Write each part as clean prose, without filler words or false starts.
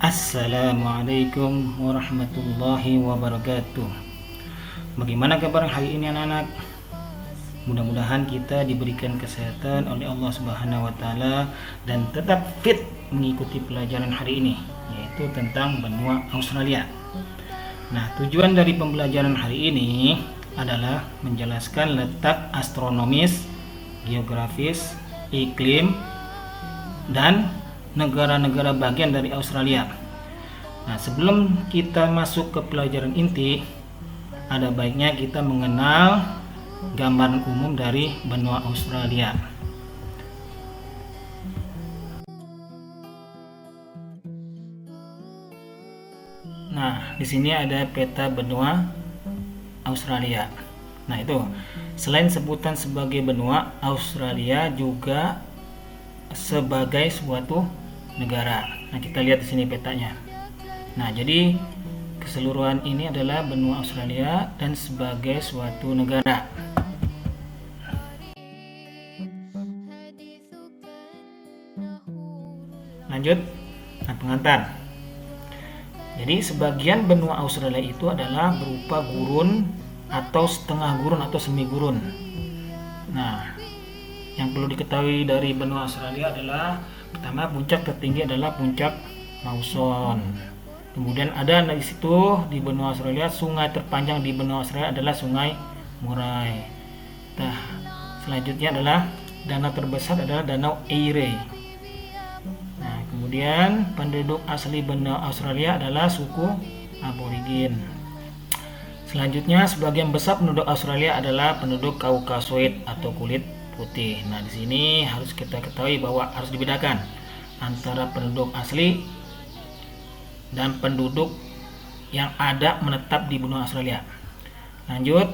Assalamualaikum warahmatullahi wabarakatuh. Bagaimana kabar hari ini anak-anak? Mudah-mudahan kita diberikan kesehatan oleh Allah Subhanahu wa taala dan tetap fit mengikuti pelajaran hari ini, yaitu tentang benua Australia. Nah, tujuan dari pembelajaran hari ini adalah menjelaskan letak astronomis, geografis, iklim, dan negara-negara bagian dari Australia. Nah, sebelum kita masuk ke pelajaran inti, ada baiknya kita mengenal gambaran umum dari benua Australia. Nah, di sini ada peta benua Australia. Nah, itu selain sebutan sebagai benua, Australia juga sebagai suatu negara. Nah, kita lihat di sini petanya. Nah, jadi keseluruhan ini adalah benua Australia dan sebagai suatu negara. Lanjut, nah pengantar. Jadi sebagian benua Australia itu adalah berupa gurun atau setengah gurun atau semi gurun. Nah, yang perlu diketahui dari benua Australia adalah pertama, puncak tertinggi adalah puncak Mawson. Kemudian ada di situ di benua Australia, sungai terpanjang di benua Australia adalah Sungai Murray. Nah, selanjutnya adalah danau terbesar adalah Danau Erie. Nah, kemudian penduduk asli benua Australia adalah suku Aborigin. Selanjutnya, sebagian besar penduduk Australia adalah penduduk Kaukasoid atau kulit putih. Nah, di sini harus kita ketahui bahwa harus dibedakan antara penduduk asli dan penduduk yang ada menetap di benua Australia. Lanjut.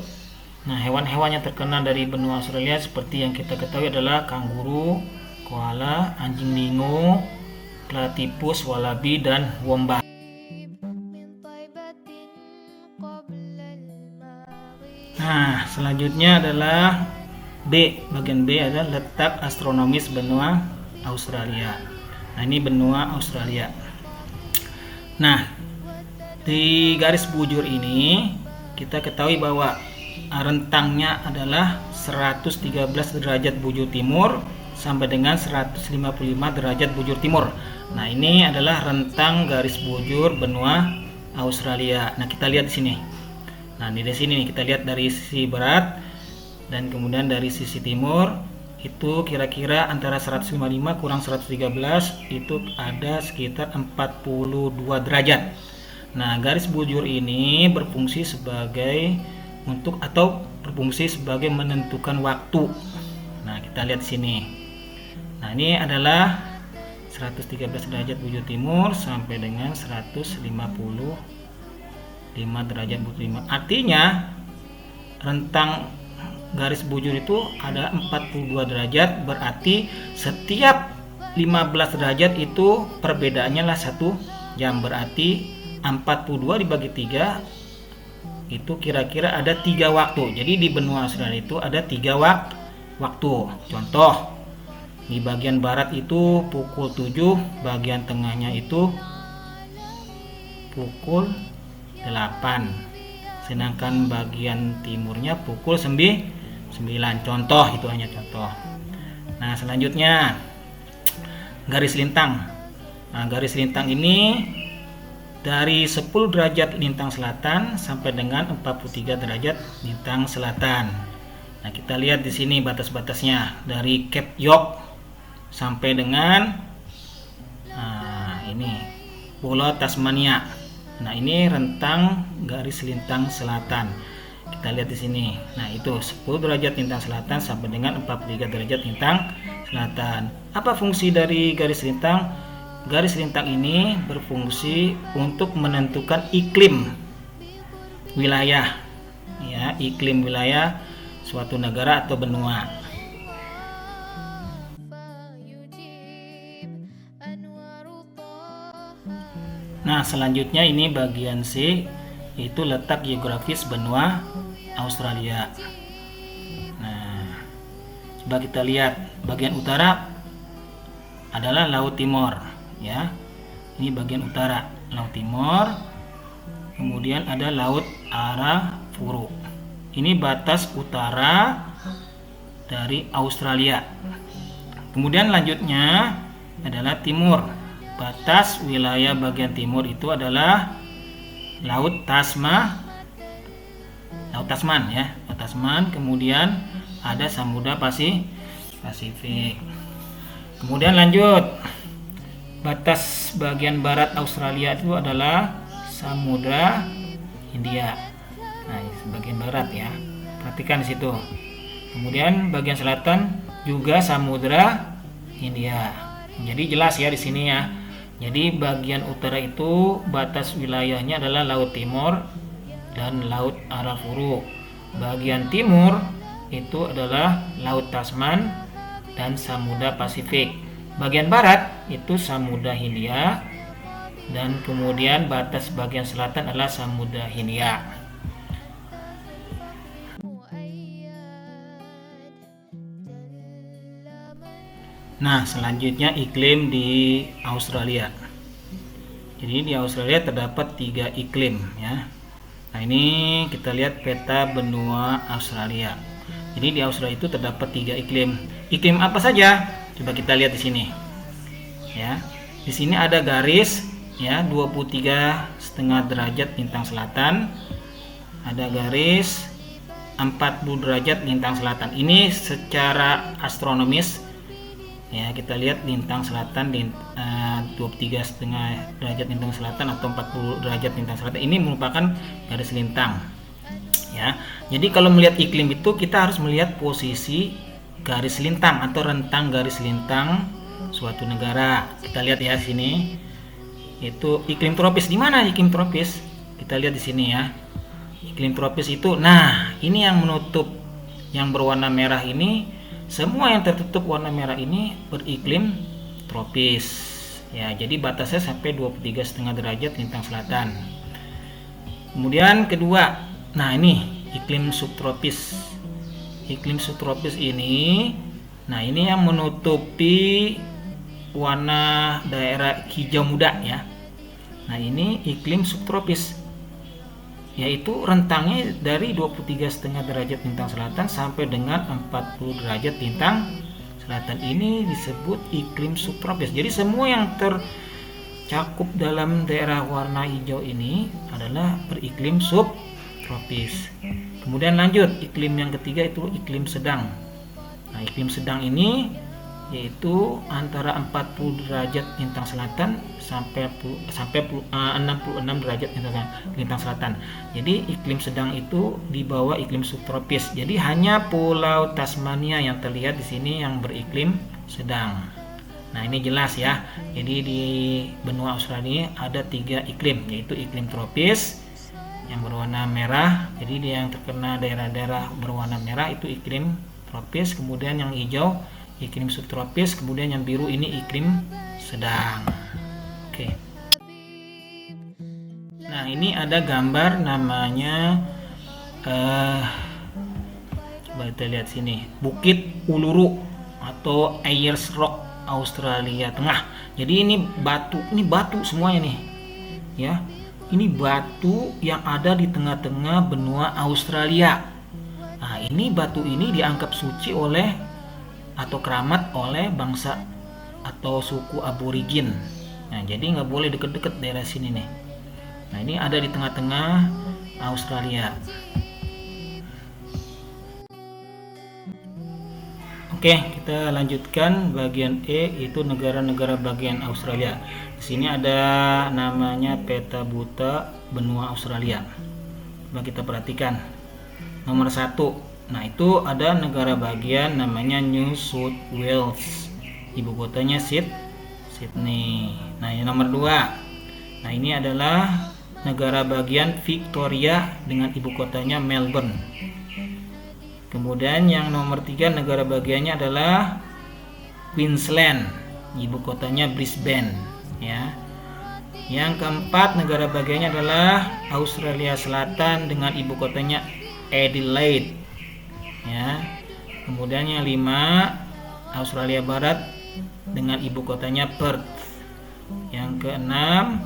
Nah, hewan-hewan yang terkenal dari benua Australia seperti yang kita ketahui adalah kanguru, koala, anjing dingo, platypus, wallaby, dan wombat. Nah, selanjutnya adalah B. Bagian B adalah letak astronomis benua Australia. Nah, ini benua Australia. Nah, di garis bujur ini kita ketahui bahwa rentangnya adalah 113 derajat bujur timur sampai dengan 155 derajat bujur timur. Nah, ini adalah rentang garis bujur benua Australia. Nah, kita lihat di sini. Nah, di sini kita lihat dari sisi barat dan kemudian dari sisi timur itu kira-kira antara 155 kurang 113 itu ada sekitar 42 derajat. Nah, garis bujur ini berfungsi sebagai berfungsi sebagai menentukan waktu. Nah, kita lihat di sini. Nah, ini adalah 113 derajat bujur timur sampai dengan 155 derajat bujur timur. Artinya rentang garis bujur itu ada 42 derajat, berarti setiap 15 derajat itu perbedaannya lah 1 jam, berarti 42 dibagi 3 itu kira-kira ada 3 waktu. Jadi di benua Australia itu ada 3 waktu. Contoh, di bagian barat itu pukul 7, bagian tengahnya itu pukul 8, sedangkan bagian timurnya pukul 9. Contoh, itu hanya contoh. Nah, selanjutnya garis lintang. Nah, garis lintang ini dari 10 derajat lintang selatan sampai dengan 43 derajat lintang selatan. Nah, kita lihat di sini batas-batasnya dari Cape York sampai dengan ini Pulau Tasmania. Nah, ini rentang garis lintang selatan. Kita lihat di sini. Nah, itu 10 derajat lintang selatan sampai dengan 43 derajat lintang selatan. Apa fungsi dari garis lintang? Garis lintang ini berfungsi untuk menentukan iklim wilayah, ya, iklim wilayah suatu negara atau benua. Nah, selanjutnya ini bagian C, yaitu letak geografis benua Australia. Nah, coba kita lihat bagian utara adalah Laut Timor, ya. Ini bagian utara, Laut Timor. Kemudian ada Laut Arafuru. Ini batas utara dari Australia. Kemudian lanjutnya adalah timur. Batas wilayah bagian timur itu adalah Laut Tasman ya, Laut Tasman. Kemudian ada Samudra Pasifik. Kemudian lanjut, batas bagian barat Australia itu adalah Samudra Hindia. Nah, bagian barat ya, perhatikan di situ. Kemudian bagian selatan juga Samudra Hindia. Jadi jelas ya di sini ya. Jadi bagian utara itu batas wilayahnya adalah Laut Timur dan Laut Arafuru. Bagian timur itu adalah Laut Tasman dan Samudra Pasifik. Bagian barat itu Samudra Hindia, dan kemudian batas bagian selatan adalah Samudra Hindia. Nah, selanjutnya iklim di Australia. Jadi di Australia terdapat 3 iklim ya. Nah, ini kita lihat peta benua Australia. Jadi di Australia itu terdapat 3 iklim. Iklim apa saja? Coba kita lihat di sini. Ya. Di sini ada garis ya, 23,5 derajat lintang selatan. Ada garis 40 derajat lintang selatan. Ini secara astronomis ya, kita lihat lintang selatan 23,5 derajat lintang selatan atau 40 derajat lintang selatan ini merupakan garis lintang ya. Jadi kalau melihat iklim itu kita harus melihat posisi garis lintang atau rentang garis lintang suatu negara. Kita lihat ya sini. Itu iklim tropis. Di mana iklim tropis? Kita lihat di sini ya. Iklim tropis itu, nah, ini yang menutup yang berwarna merah ini, semua yang tertutup warna merah ini beriklim tropis. Ya, jadi batasnya sampai 23,5 derajat lintang selatan. Kemudian kedua, nah ini iklim subtropis. Iklim subtropis ini, nah ini yang menutupi warna daerah hijau muda ya. Nah, ini iklim subtropis, yaitu rentangnya dari 23,5 derajat lintang selatan sampai dengan 40 derajat lintang selatan. Ini disebut iklim subtropis. Jadi semua yang tercakup dalam daerah warna hijau ini adalah beriklim subtropis. Kemudian lanjut, iklim yang ketiga itu iklim sedang. Nah, iklim sedang ini yaitu antara 40 derajat lintang selatan sampai 66 derajat lintang selatan. Jadi iklim sedang itu di bawah iklim subtropis. Jadi hanya Pulau Tasmania yang terlihat di sini yang beriklim sedang. Nah, ini jelas ya. Jadi di benua Australia ada 3 iklim, yaitu iklim tropis yang berwarna merah. Jadi dia yang terkena daerah-daerah berwarna merah itu iklim tropis. Kemudian yang hijau iklim subtropis, kemudian yang biru ini iklim sedang. Oke. Nah, ini ada gambar namanya coba kita lihat sini, Bukit Uluru atau Ayers Rock, Australia Tengah. Jadi ini batu semuanya nih. Ya. Ini batu yang ada di tengah-tengah benua Australia. Nah, ini batu ini dianggap suci oleh atau keramat oleh bangsa atau suku aborigin. Nah, jadi nggak boleh deket-deket daerah sini nih. Nah, ini ada di tengah-tengah Australia. Oke, kita lanjutkan bagian E, itu negara-negara bagian Australia. Di sini ada namanya peta buta benua Australia. Coba kita perhatikan. Nomor 1. Nah, itu ada negara bagian namanya New South Wales. Ibu kotanya Sydney. Nah, yang nomor 2. Nah, ini adalah negara bagian Victoria dengan ibu kotanya Melbourne. Kemudian yang nomor 3 negara bagiannya adalah Queensland, ibu kotanya Brisbane ya. Yang keempat negara bagiannya adalah Australia Selatan dengan ibu kotanya Adelaide ya. Kemudian yang 5 Australia Barat dengan ibu kotanya Perth. Yang keenam,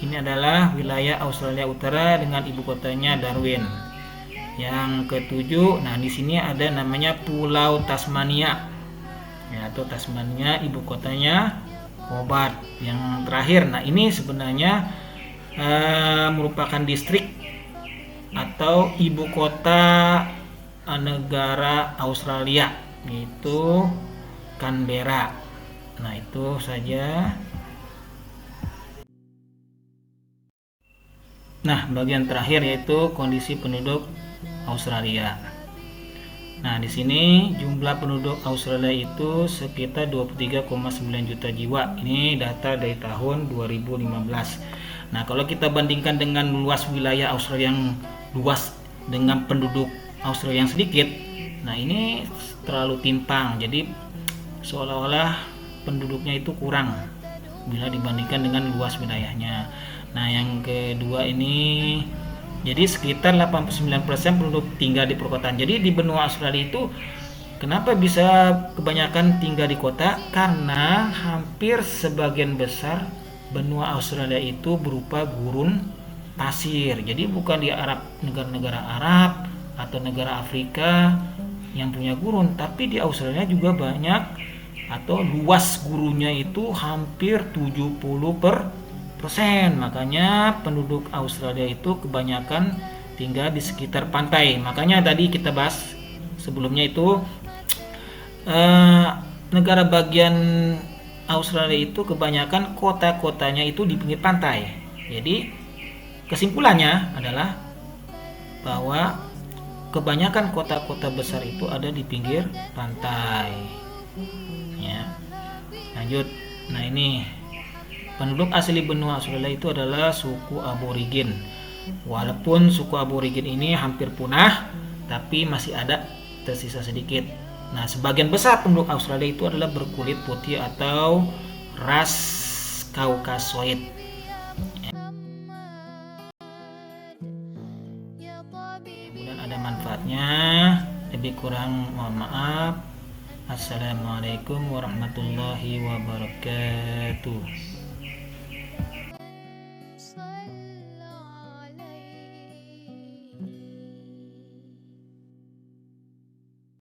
ini adalah wilayah Australia Utara dengan ibu kotanya Darwin. Yang ketujuh, nah di sini ada namanya Pulau Tasmania, ya, atau Tasmania, ibu kotanya Hobart. Yang terakhir, nah ini sebenarnya merupakan distrik atau ibu kota negara Australia, yaitu Canberra. Nah itu saja. Nah bagian terakhir yaitu kondisi penduduk Australia. Nah di sini jumlah penduduk Australia itu sekitar 23,9 juta jiwa. Ini data dari tahun 2015. Nah kalau kita bandingkan dengan luas wilayah Australia yang luas dengan penduduk Australia yang sedikit, nah ini terlalu timpang. Jadi seolah-olah penduduknya itu kurang bila dibandingkan dengan luas wilayahnya. Nah yang kedua ini, jadi sekitar 89% penduduk tinggal di perkotaan. Jadi di benua Australia itu kenapa bisa kebanyakan tinggal di kota? Karena hampir sebagian besar benua Australia itu berupa gurun pasir. Jadi bukan di negara-negara Arab atau negara Afrika yang punya gurun, tapi di Australia juga banyak atau luas gurunnya itu hampir 70%. Makanya penduduk Australia itu kebanyakan tinggal di sekitar pantai. Makanya tadi kita bahas sebelumnya itu negara bagian Australia itu kebanyakan kota-kotanya itu di pinggir pantai. Jadi kesimpulannya adalah bahwa kebanyakan kota-kota besar itu ada di pinggir pantai. Ya. Lanjut. Nah, ini penduduk asli benua Australia itu adalah suku aborigin. Walaupun suku aborigin ini hampir punah, tapi masih ada tersisa sedikit. Nah, sebagian besar penduduk Australia itu adalah berkulit putih atau ras Kaukasoid. Kemudian ada manfaatnya. Lebih kurang mohon maaf. Assalamualaikum warahmatullahi wabarakatuh.